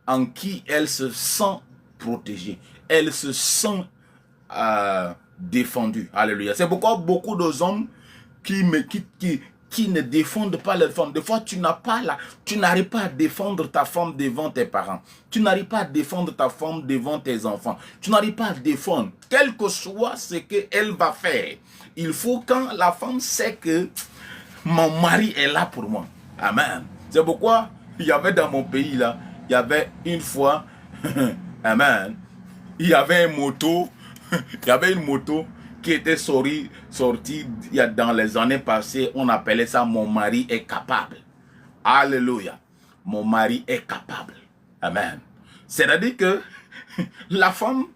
en qui elle se sent protégée. Elle se sent défendue. Alléluia. C'est pourquoi beaucoup d'hommes qui ne défendent pas leur femme. Des fois, tu n'arrives pas à défendre ta femme devant tes parents. Tu n'arrives pas à défendre ta femme devant tes enfants. Tu n'arrives pas à défendre. Quel que soit ce qu'elle va faire. Il faut quand la femme sait que mon mari est là pour moi. Amen. C'est pourquoi il y avait dans mon pays là, il y avait une fois, amen, il y avait une moto qui était sortie dans les années passées. On appelait ça mon mari est capable. Alléluia. Mon mari est capable. Amen. C'est-à-dire que la femme,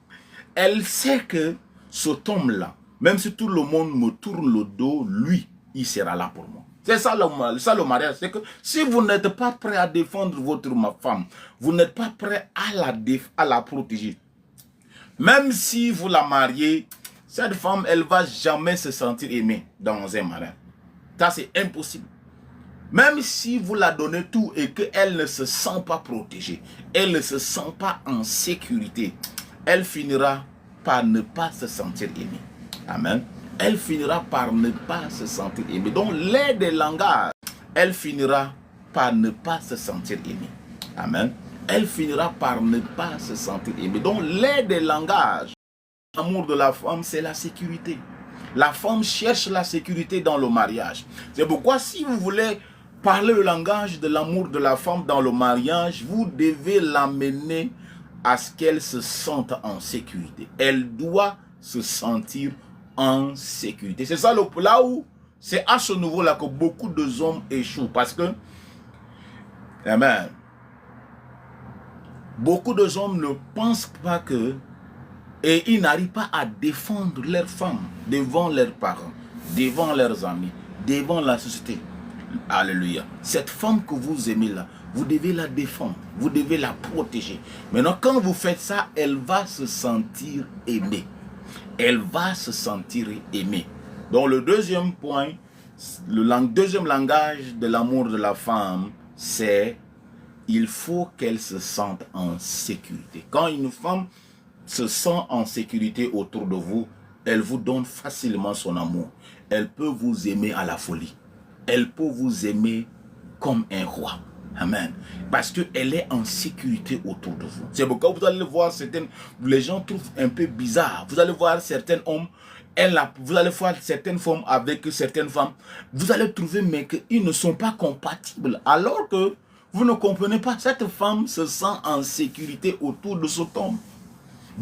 elle sait que cet homme-là, même si tout le monde me tourne le dos, lui, il sera là pour moi. C'est ça le mariage. C'est que si vous n'êtes pas prêt à défendre votre femme, vous n'êtes pas prêt à la protéger. Même si vous la mariez, cette femme, elle ne va jamais se sentir aimée dans un mariage. Ça, c'est impossible. Même si vous la donnez tout et qu'elle ne se sent pas protégée, elle ne se sent pas en sécurité, elle finira par ne pas se sentir aimée. Amen. Elle finira par ne pas se sentir aimée. Donc, l'aide des langages, elle finira par ne pas se sentir aimée. Amen. Elle finira par ne pas se sentir aimée. Donc, l'aide des langages, l'amour de la femme, c'est la sécurité. La femme cherche la sécurité dans le mariage. C'est pourquoi si vous voulez parler le langage de l'amour de la femme dans le mariage, vous devez l'amener à ce qu'elle se sente en sécurité. Elle doit se sentir en sécurité. C'est ça là où c'est à ce niveau-là que beaucoup de hommes échouent. Parce que, amen, beaucoup de hommes ne pensent pas que, et ils n'arrivent pas à défendre leur femme devant leurs parents, devant leurs amis, devant la société. Alléluia. Cette femme que vous aimez là, vous devez la défendre, vous devez la protéger. Maintenant, quand vous faites ça, elle va se sentir aimée. Elle va se sentir aimée. Donc le deuxième point, le deuxième langage de l'amour de la femme, c'est il faut qu'elle se sente en sécurité. Quand une femme se sent en sécurité autour de vous, elle vous donne facilement son amour. Elle peut vous aimer à la folie. Elle peut vous aimer comme un roi. Amen. Parce qu'elle est en sécurité autour de vous. C'est pourquoi vous allez voir certaines... Les gens trouvent un peu bizarre. Vous allez voir certains hommes, vous allez voir certaines femmes avec certaines femmes. Vous allez trouver mais qu'ils ne sont pas compatibles. Alors que vous ne comprenez pas. Cette femme se sent en sécurité autour de cet homme.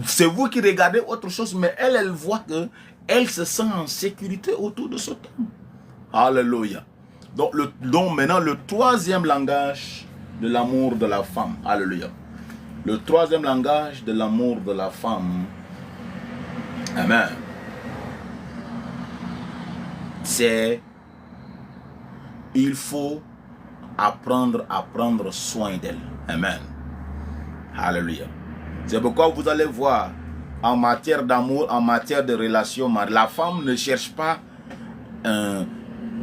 C'est vous qui regardez autre chose, mais elle voit qu'elle se sent en sécurité autour de cet homme. Alléluia. Donc maintenant, le troisième langage de l'amour de la femme. Alléluia. Le troisième langage de l'amour de la femme. Amen. C'est il faut apprendre à prendre soin d'elle. Amen. Alléluia. C'est pourquoi vous allez voir en matière d'amour, en matière de relation, la femme ne cherche pas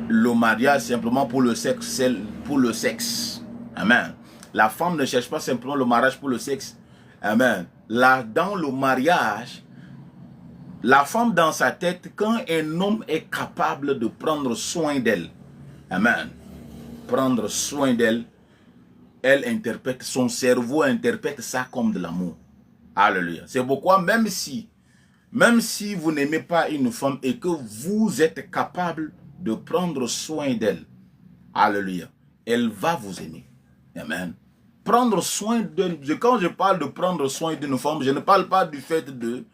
le mariage simplement pour le sexe, pour le sexe. Amen. La femme ne cherche pas simplement le mariage pour le sexe. Amen. Là, dans le mariage, la femme dans sa tête, quand un homme est capable de prendre soin d'elle, amen, prendre soin d'elle, elle interprète, son cerveau interprète ça comme de l'amour. Alléluia. C'est pourquoi même si vous n'aimez pas une femme et que vous êtes capable de prendre soin d'elle, alléluia, elle va vous aimer. Amen. Prendre soin d'elle, quand je parle de prendre soin d'une femme, je ne parle pas du fait de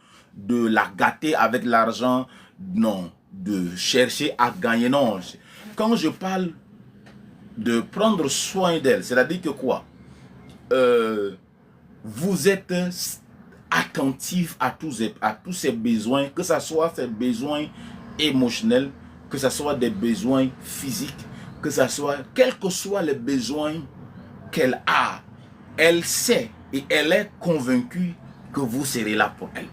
la gâter avec l'argent, non, de chercher à gagner, non. Quand je parle de prendre soin d'elle, c'est-à-dire que quoi? Vous êtes attentif à tous ses besoins, que ce soit ses besoins émotionnels, que ce soit des besoins physiques, que ce soit, quels que soient les besoins qu'elle a, elle sait et elle est convaincue que vous serez là pour elle.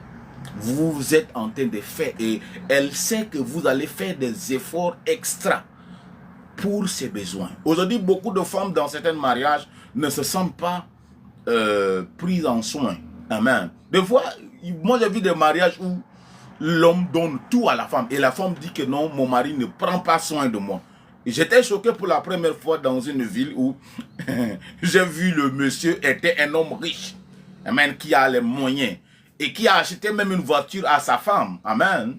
Vous êtes en train de faire et elle sait que vous allez faire des efforts extra pour ses besoins. Aujourd'hui, beaucoup de femmes dans certains mariages ne se sentent pas prise en soin. Amen. Des fois, moi j'ai vu des mariages où l'homme donne tout à la femme et la femme dit que non, mon mari ne prend pas soin de moi. J'étais choqué pour la première fois dans une ville où j'ai vu le monsieur était un homme riche, amen, qui a les moyens et qui a acheté même une voiture à sa femme, amen.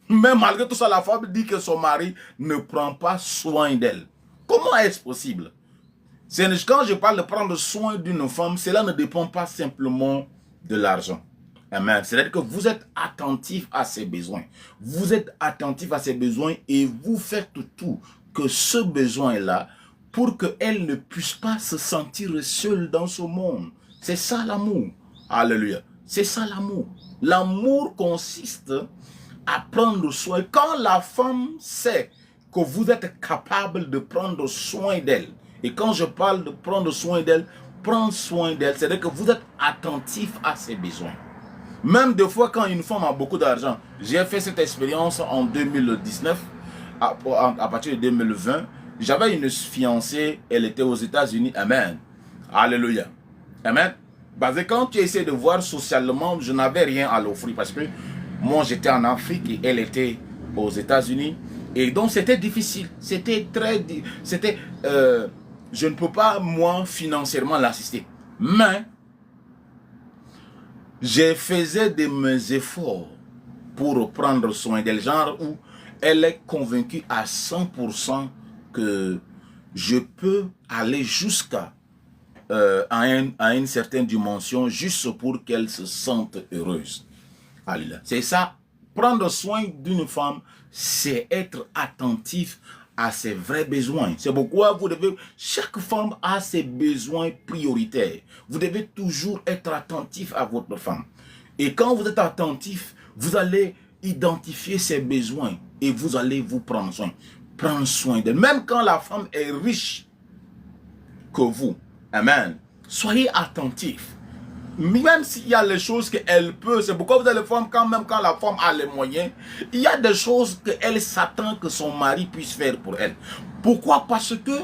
Mais malgré tout ça, la femme dit que son mari ne prend pas soin d'elle. Comment est-ce possible? Quand je parle de prendre soin d'une femme, cela ne dépend pas simplement de l'argent. Amen. C'est-à-dire que vous êtes attentif à ses besoins. Vous êtes attentif à ses besoins et vous faites tout que ce besoin-là pour qu'elle ne puisse pas se sentir seule dans ce monde. C'est ça l'amour. Alléluia. C'est ça l'amour. L'amour consiste à prendre soin. Quand la femme sait que vous êtes capable de prendre soin d'elle, et quand je parle de prendre soin d'elle, prendre soin d'elle, c'est-à-dire que vous êtes attentif à ses besoins. Même des fois, quand une femme a beaucoup d'argent, j'ai fait cette expérience en 2019, à partir de 2020, j'avais une fiancée, elle était aux États-Unis, amen. Alléluia. Amen. Parce que quand tu essaies de voir socialement, je n'avais rien à l'offrir parce que moi j'étais en Afrique et elle était aux États-Unis. Et donc c'était difficile. C'était très... je ne peux pas, moi, financièrement l'assister. Mais je faisais de mes efforts pour prendre soin d'elle, genre où elle est convaincue à 100% que je peux aller jusqu'à à une certaine dimension juste pour qu'elle se sente heureuse. C'est ça, prendre soin d'une femme, c'est être attentif à ses vrais besoins. C'est pourquoi vous devez, chaque femme a ses besoins prioritaires. Vous devez toujours être attentif à votre femme. Et quand vous êtes attentif, vous allez identifier ses besoins et vous allez vous prendre soin. Prendre soin d'elle. Même quand la femme est riche que vous. Amen. Soyez attentifs. Même s'il y a les choses qu'elle peut, c'est pourquoi vous avez les femmes, quand la femme a les moyens, il y a des choses qu'elle s'attend que son mari puisse faire pour elle. Pourquoi? Parce que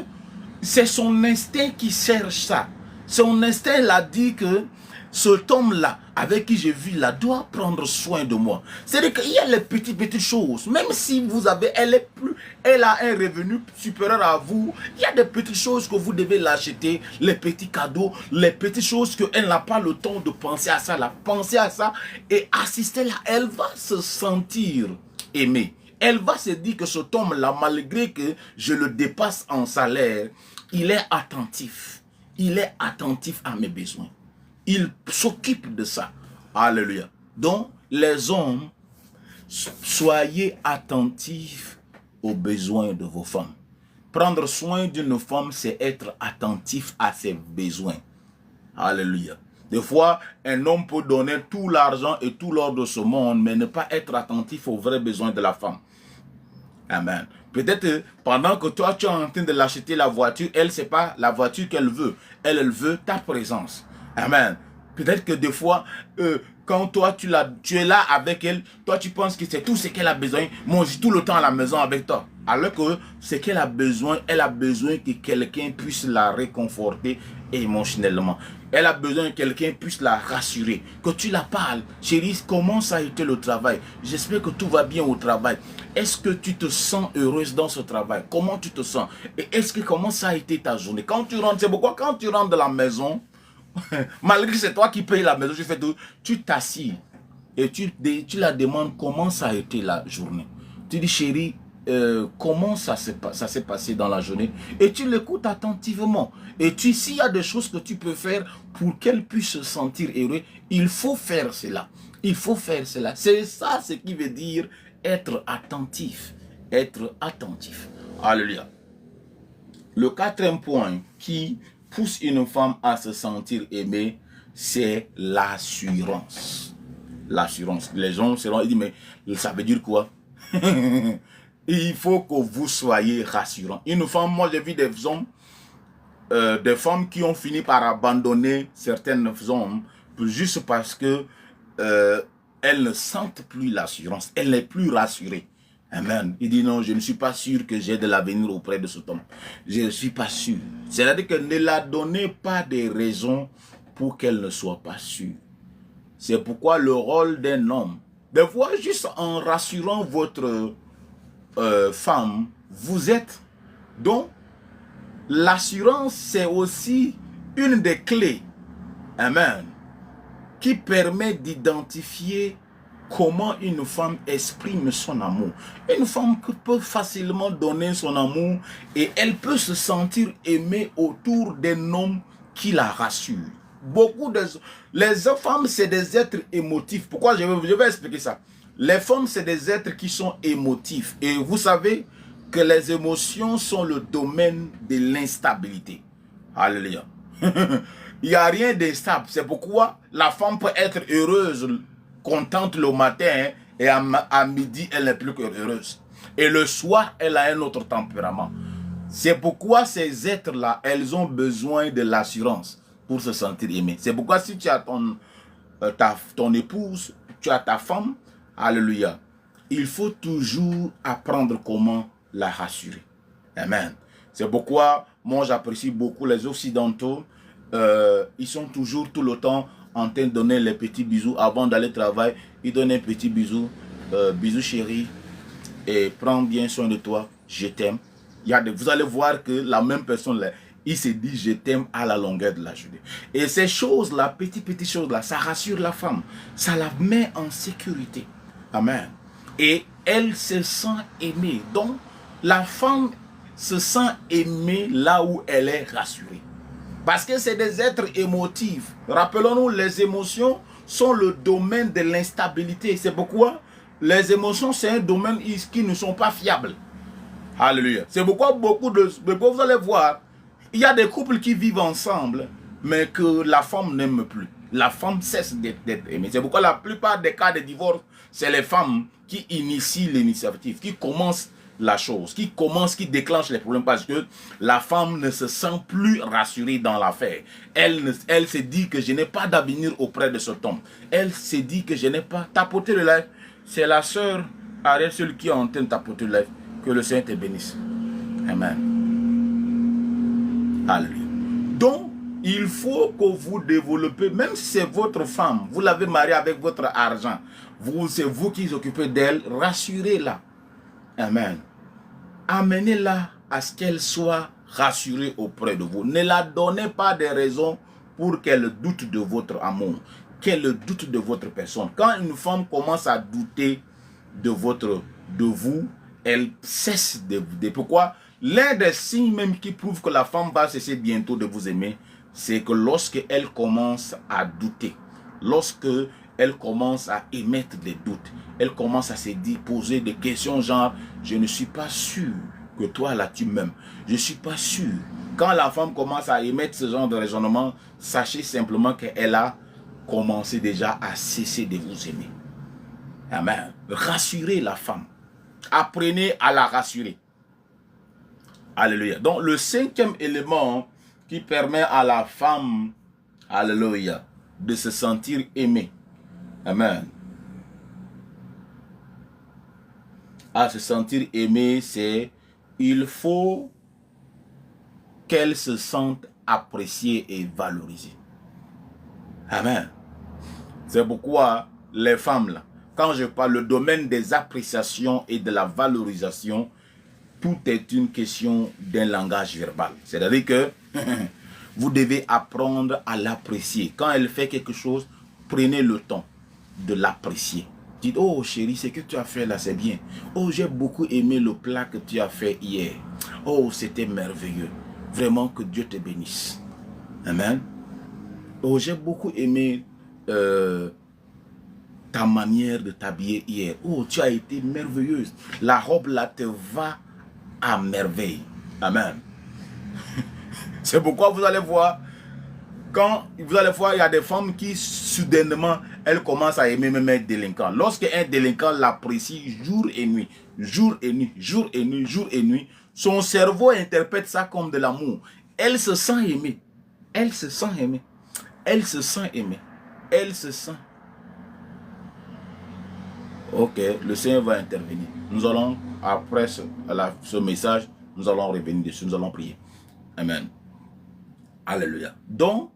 c'est son instinct qui cherche ça. Son instinct l'a dit que cet homme-là, avec qui j'ai vu là, doit prendre soin de moi. C'est-à-dire qu'il y a les petites choses. Même si vous avez, elle a un revenu supérieur à vous, il y a des petites choses que vous devez l'acheter, les petits cadeaux, les petites choses qu'elle n'a pas le temps de penser à ça. Là, penser à ça et assister là, elle va se sentir aimée. Elle va se dire que cet homme-là, malgré que je le dépasse en salaire, il est attentif. Il est attentif à mes besoins. Il s'occupe de ça. Alléluia. Donc, les hommes, soyez attentifs aux besoins de vos femmes. Prendre soin d'une femme, c'est être attentif à ses besoins. Alléluia. Des fois, un homme peut donner tout l'argent et tout l'or de ce monde, mais ne pas être attentif aux vrais besoins de la femme. Amen. Peut-être pendant que toi, tu es en train de l'acheter la voiture, elle, c'est pas la voiture qu'elle veut. Elle veut ta présence. Amen. Peut-être que des fois, quand toi, tu es là avec elle, toi, tu penses que c'est tout ce qu'elle a besoin. Moi, j'ai tout le temps à la maison avec toi. Alors que ce qu'elle a besoin, elle a besoin que quelqu'un puisse la réconforter émotionnellement. Elle a besoin que quelqu'un puisse la rassurer. Que tu la parles. Chérie, comment ça a été le travail? J'espère que tout va bien au travail. Est-ce que tu te sens heureuse dans ce travail? Comment tu te sens? Et comment ça a été ta journée? Quand tu rentres, c'est pourquoi quand tu rentres de la maison, malgré que c'est toi qui payes la maison, tu t'assis et tu la demandes comment ça a été la journée. Tu dis, chérie, comment ça s'est passé dans la journée, et tu l'écoutes attentivement. Et s'il y a des choses que tu peux faire pour qu'elle puisse se sentir heureuse, il faut faire cela. Il faut faire cela. C'est ça ce qui veut dire être attentif. Être attentif. Alléluia. Le quatrième point qui pousse une femme à se sentir aimée, c'est l'assurance. L'assurance. Les gens seront dit, mais ça veut dire quoi? Il faut que vous soyez rassurant. Une femme, moi j'ai vu des hommes, des femmes qui ont fini par abandonner certaines hommes juste parce que elles ne sentent plus l'assurance. Elle n'est plus rassurée. Amen. Il dit non, je ne suis pas sûr que j'ai de l'avenir auprès de cet homme. Je ne suis pas sûr. C'est-à-dire que ne la donnez pas des raisons pour qu'elle ne soit pas sûre. C'est pourquoi le rôle d'un homme, des fois juste en rassurant votre femme, vous êtes. Donc, l'assurance, c'est aussi une des clés, amen, qui permet d'identifier comment une femme exprime son amour. Une femme peut facilement donner son amour et elle peut se sentir aimée autour d'un homme qui la rassure. Les femmes, c'est des êtres émotifs. Pourquoi je vais expliquer ça. Les femmes, c'est des êtres qui sont émotifs. Et vous savez que les émotions sont le domaine de l'instabilité. Alléluia. Il n'y a rien d'instable. C'est pourquoi la femme peut être heureuse, contente le matin, et à midi, elle n'est plus que heureuse. Et le soir, elle a un autre tempérament. C'est pourquoi ces êtres-là, elles ont besoin de l'assurance pour se sentir aimées. C'est pourquoi si tu as ton épouse, tu as ta femme, alléluia, il faut toujours apprendre comment la rassurer. Amen. C'est pourquoi moi j'apprécie beaucoup les Occidentaux. Ils sont toujours tout le temps en train de donner les petits bisous avant d'aller travailler. Ils donnent un petit bisou, bisous chérie, et prends bien soin de toi, je t'aime. Vous allez voir que la même personne là, il se dit je t'aime à la longueur de la journée. Et ces choses-là, petites choses-là, ça rassure la femme. Ça la met en sécurité. Amen. Et elle se sent aimée. Donc, la femme se sent aimée là où elle est rassurée. Parce que c'est des êtres émotifs. Rappelons-nous, les émotions sont le domaine de l'instabilité. C'est pourquoi les émotions, c'est un domaine qui ne sont pas fiables. Alléluia. C'est pourquoi vous allez voir, il y a des couples qui vivent ensemble, mais que la femme n'aime plus. La femme cesse d'être aimée. C'est pourquoi la plupart des cas de divorce, c'est les femmes qui initient l'initiative, qui commencent la chose, qui déclenchent les problèmes, parce que la femme ne se sent plus rassurée dans l'affaire. Elle se dit que je n'ai pas d'avenir auprès de cet homme. Elle se dit que je n'ai pas tapoté le lèvre. C'est la sœur Ariel, celle qui est en train de tapoter le lèvre. Que le Seigneur te bénisse. Amen. Alléluia. Donc, il faut que vous développez, même si c'est votre femme, vous l'avez mariée avec votre argent, c'est vous qui vous occupez d'elle, rassurez-la. Amen. Amenez-la à ce qu'elle soit rassurée auprès de vous. Ne la donnez pas des raisons pour qu'elle doute de votre amour, qu'elle doute de votre personne. Quand une femme commence à douter de vous, elle cesse de pourquoi l'un des signes même qui prouve que la femme va cesser bientôt de vous aimer, c'est que lorsque elle commence à douter, lorsque elle commence à émettre des doutes, elle commence à se dire, poser des questions genre, je ne suis pas sûr que toi là tu m'aimes, je ne suis pas sûr. Quand la femme commence à émettre ce genre de raisonnement, sachez simplement qu'elle a commencé déjà à cesser de vous aimer. Amen. Rassurez la femme. Apprenez à la rassurer. Alléluia. Donc, le cinquième élément qui permet à la femme, alléluia, de se sentir aimée. Amen. À se sentir aimée, c'est il faut qu'elle se sente appréciée et valorisée. Amen. C'est pourquoi les femmes là, quand je parle le domaine des appréciations et de la valorisation, tout est une question d'un langage verbal. C'est-à-dire que vous devez apprendre à l'apprécier. Quand elle fait quelque chose, prenez le temps de l'apprécier. Dites, oh chérie, ce que tu as fait là, c'est bien. Oh, j'ai beaucoup aimé le plat que tu as fait hier. Oh, c'était merveilleux. Vraiment que Dieu te bénisse. Amen. Oh, j'ai beaucoup aimé ta manière de t'habiller hier. Oh, tu as été merveilleuse. La robe là te va à merveille. Amen. C'est pourquoi vous allez voir, quand vous allez voir, il y a des femmes qui soudainement, elles commencent à aimer même un délinquant. Lorsque un délinquant l'apprécie jour et nuit, jour et nuit, jour et nuit, jour et nuit, son cerveau interprète ça comme de l'amour. Elle se sent aimée. Elle se sent aimée. Elle se sent aimée. Elle se sent. Ok, le Seigneur va intervenir. Nous allons, après ce message, nous allons revenir dessus, nous allons prier. Amen. Alléluia. Donc,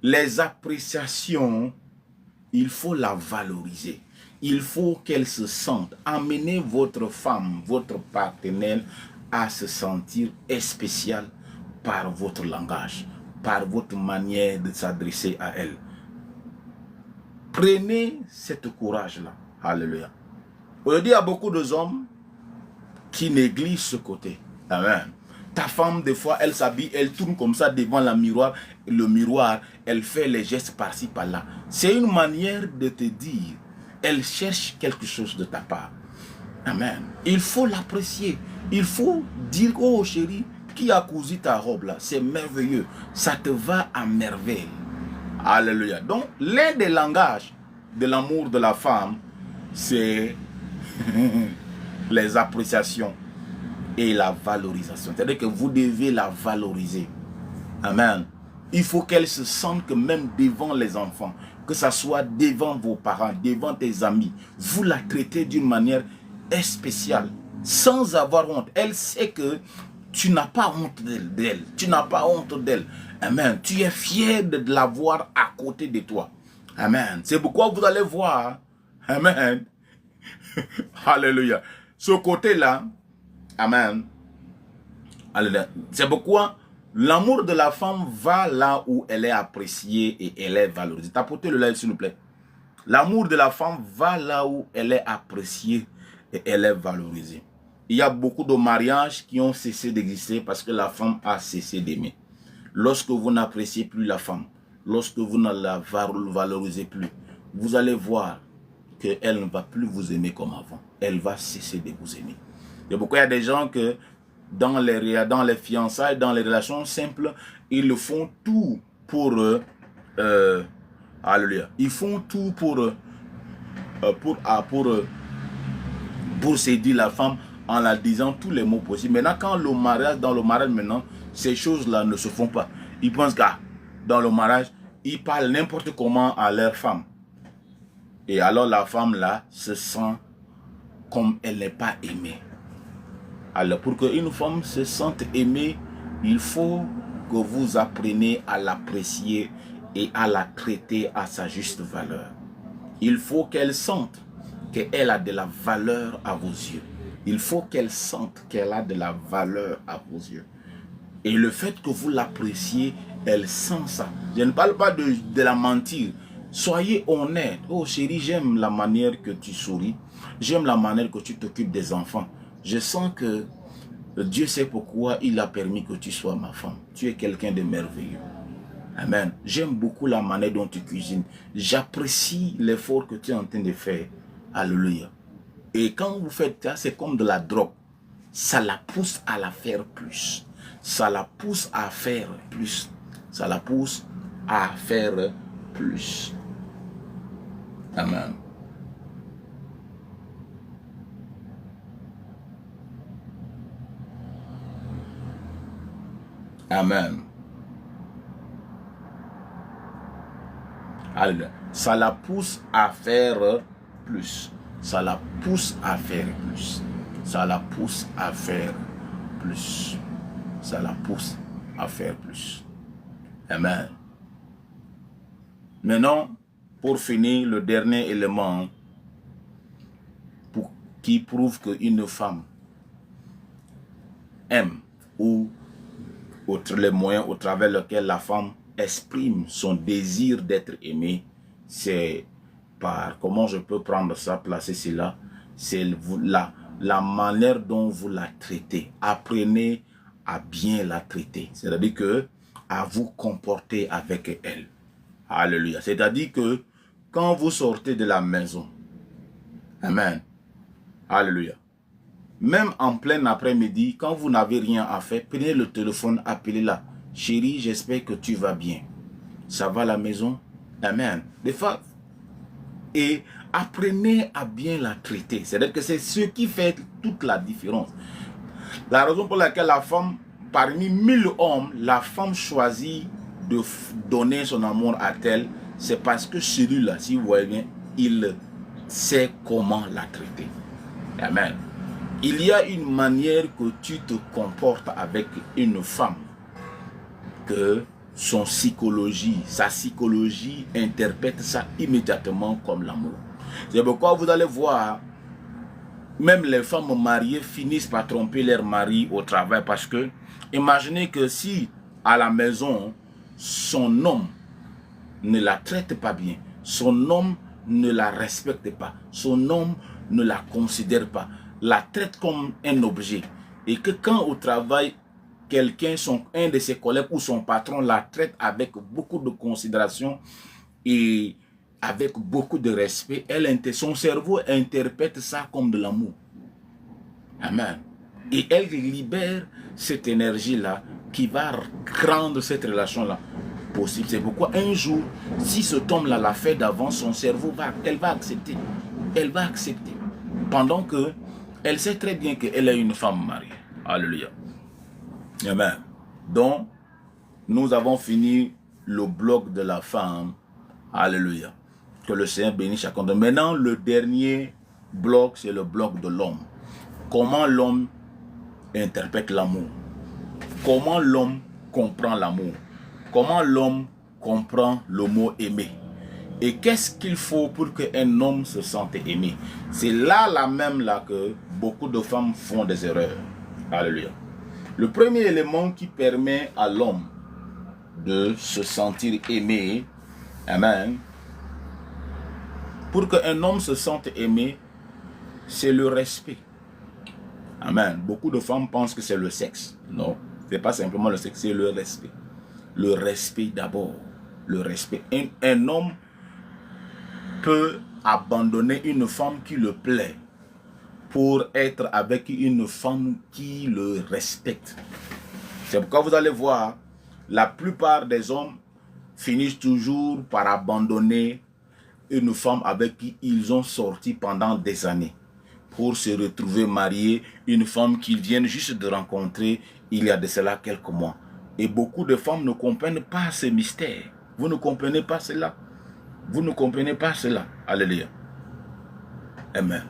Les appréciations, il faut la valoriser. Il faut qu'elle se sente. Amenez votre femme, votre partenaire à se sentir spécial par votre langage, par votre manière de s'adresser à elle. Prenez cette courage-là. Alléluia. Aujourd'hui, il y a beaucoup d'hommes qui négligent ce côté. Amen. Ta femme, des fois, elle s'habille, elle tourne comme ça devant le miroir, elle fait les gestes par-ci, par-là. C'est une manière de te dire, elle cherche quelque chose de ta part. Amen. Il faut l'apprécier. Il faut dire, oh chérie, qui a cousu ta robe là? C'est merveilleux. Ça te va à merveille. Alléluia. Donc, l'un des langages de l'amour de la femme, c'est les appréciations et la valorisation. C'est-à-dire que vous devez la valoriser. Amen. Il faut qu'elle se sente que même devant les enfants, que ce soit devant vos parents, devant tes amis, vous la traitez d'une manière spéciale, sans avoir honte. Elle sait que tu n'as pas honte d'elle. Tu n'as pas honte d'elle. Amen. Tu es fier de l'avoir à côté de toi. Amen. C'est pourquoi vous allez voir. Amen. Alléluia. Ce côté-là. Amen. Alléluia. C'est pourquoi l'amour de la femme va là où elle est appréciée et elle est valorisée. Tapotez le lèvre s'il vous plaît. L'amour de la femme va là où elle est appréciée et elle est valorisée. Il y a beaucoup de mariages qui ont cessé d'exister parce que la femme a cessé d'aimer. Lorsque vous n'appréciez plus la femme, lorsque vous ne la valorisez plus, vous allez voir qu'elle ne va plus vous aimer comme avant. Elle va cesser de vous aimer. Il y a beaucoup de gens que dans les fiançailles, dans les relations simples, ils font tout pour... alléluia. Ils font tout pour séduire la femme en la disant tous les mots possibles. Maintenant, quand dans le mariage maintenant, ces choses-là ne se font pas. Ils pensent que dans le mariage, ils parlent n'importe comment à leur femme. Et alors la femme là se sent comme elle n'est pas aimée. Alors pour qu'une femme se sente aimée, il faut que vous appreniez à l'apprécier et à la traiter à sa juste valeur. Il faut qu'elle sente qu'elle a de la valeur à vos yeux. Il faut qu'elle sente qu'elle a de la valeur à vos yeux. Et le fait que vous l'appréciez, elle sent ça. Je ne parle pas de la mentir. Soyez honnête. Oh chérie, j'aime la manière que tu souris. J'aime la manière que tu t'occupes des enfants. Je sens que Dieu sait pourquoi il a permis que tu sois ma femme. Tu es quelqu'un de merveilleux. Amen. J'aime beaucoup la manière dont tu cuisines. J'apprécie l'effort que tu es en train de faire. Alléluia. Et quand vous faites ça, c'est comme de la drogue. Ça la pousse à la faire plus. Ça la pousse à faire plus. Ça la pousse à faire plus. Amen. Amen. Alléluia. Ça la pousse à faire plus. Ça la pousse à faire plus. Ça la pousse à faire plus. Ça la pousse à faire plus. Amen. Maintenant, pour finir, le dernier élément qui prouve qu'une femme aime ou les moyens au travers lesquels la femme exprime son désir d'être aimée, c'est par, comment je peux prendre ça, placer cela, c'est la manière dont vous la traitez. Apprenez à bien la traiter. C'est-à-dire que à vous comporter avec elle. Alléluia. C'est-à-dire que quand vous sortez de la maison, amen, alléluia, même en plein après-midi, quand vous n'avez rien à faire, prenez le téléphone, appelez-la. Chérie, j'espère que tu vas bien. Ça va à la maison? Amen. Des fois, et apprenez à bien la traiter. C'est-à-dire que c'est ce qui fait toute la différence. La raison pour laquelle la femme, parmi 1000 hommes, la femme choisit de donner son amour à tel, c'est parce que celui-là, si vous voyez bien, il sait comment la traiter. Amen. Il y a une manière que tu te comportes avec une femme que sa psychologie interprète ça immédiatement comme l'amour. C'est pourquoi vous allez voir, même les femmes mariées finissent par tromper leur mari au travail, parce que imaginez que si à la maison, son homme ne la traite pas bien, son homme ne la respecte pas, son homme ne la considère pas, la traite comme un objet, et que quand au travail, quelqu'un, un de ses collègues ou son patron la traite avec beaucoup de considération et avec beaucoup de respect, son cerveau interprète ça comme de l'amour. Amen. Et elle libère cette énergie-là qui va rendre cette relation-là possible. C'est pourquoi un jour, si cet homme-là l'a fait d'avant, son cerveau elle va accepter. Elle va accepter. Pendant que elle sait très bien qu'elle est une femme mariée. Alléluia. Amen. Donc, nous avons fini le bloc de la femme. Alléluia. Que le Seigneur bénisse chacun de nous. Maintenant, le dernier bloc, c'est le bloc de l'homme. Comment l'homme interprète l'amour? Comment l'homme comprend l'amour? Comment l'homme comprend le mot aimer? Et qu'est-ce qu'il faut pour qu'un homme se sente aimé? C'est là même que beaucoup de femmes font des erreurs. Alléluia. Le premier élément qui permet à l'homme de se sentir aimé, amen, pour qu'un homme se sente aimé, c'est le respect. Amen. Beaucoup de femmes pensent que c'est le sexe. Non, ce n'est pas simplement le sexe, c'est le respect. Le respect d'abord. Le respect. Un homme peut abandonner une femme qui le plaît pour être avec une femme qui le respecte. C'est pourquoi vous allez voir, la plupart des hommes finissent toujours par abandonner une femme avec qui ils ont sorti pendant des années pour se retrouver mariés, une femme qu'ils viennent juste de rencontrer il y a de cela quelques mois. Et beaucoup de femmes ne comprennent pas ce mystère. Vous ne comprenez pas cela. Vous ne comprenez pas cela. Alléluia. Amen.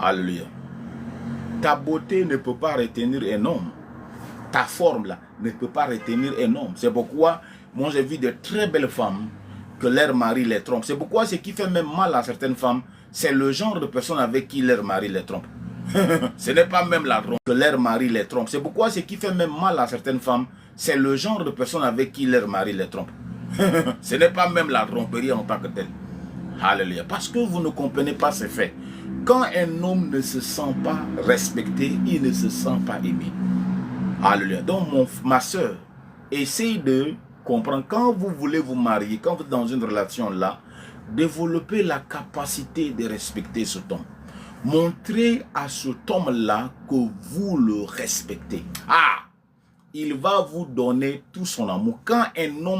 Alléluia. Ta beauté ne peut pas retenir un homme. Ta forme là ne peut pas retenir un homme. C'est pourquoi moi j'ai vu de très belles femmes que leur mari les trompe. C'est pourquoi ce qui fait même mal à certaines femmes, c'est le genre de personnes avec qui leur mari les trompe. Ce n'est pas même la trompe que leur mari les trompe. C'est pourquoi ce qui fait même mal à certaines femmes, c'est le genre de personnes avec qui leur mari les trompe. Ce n'est pas même la tromperie en tant que telle. Alléluia. Parce que vous ne comprenez pas ces faits. Quand un homme ne se sent pas respecté, il ne se sent pas aimé. Alléluia. Donc ma soeur, essayez de comprendre. Quand vous voulez vous marier, quand vous êtes dans une relation là, développez la capacité de respecter cet homme. Montrez à cet homme-là que vous le respectez. Ah! Il va vous donner tout son amour. Quand un homme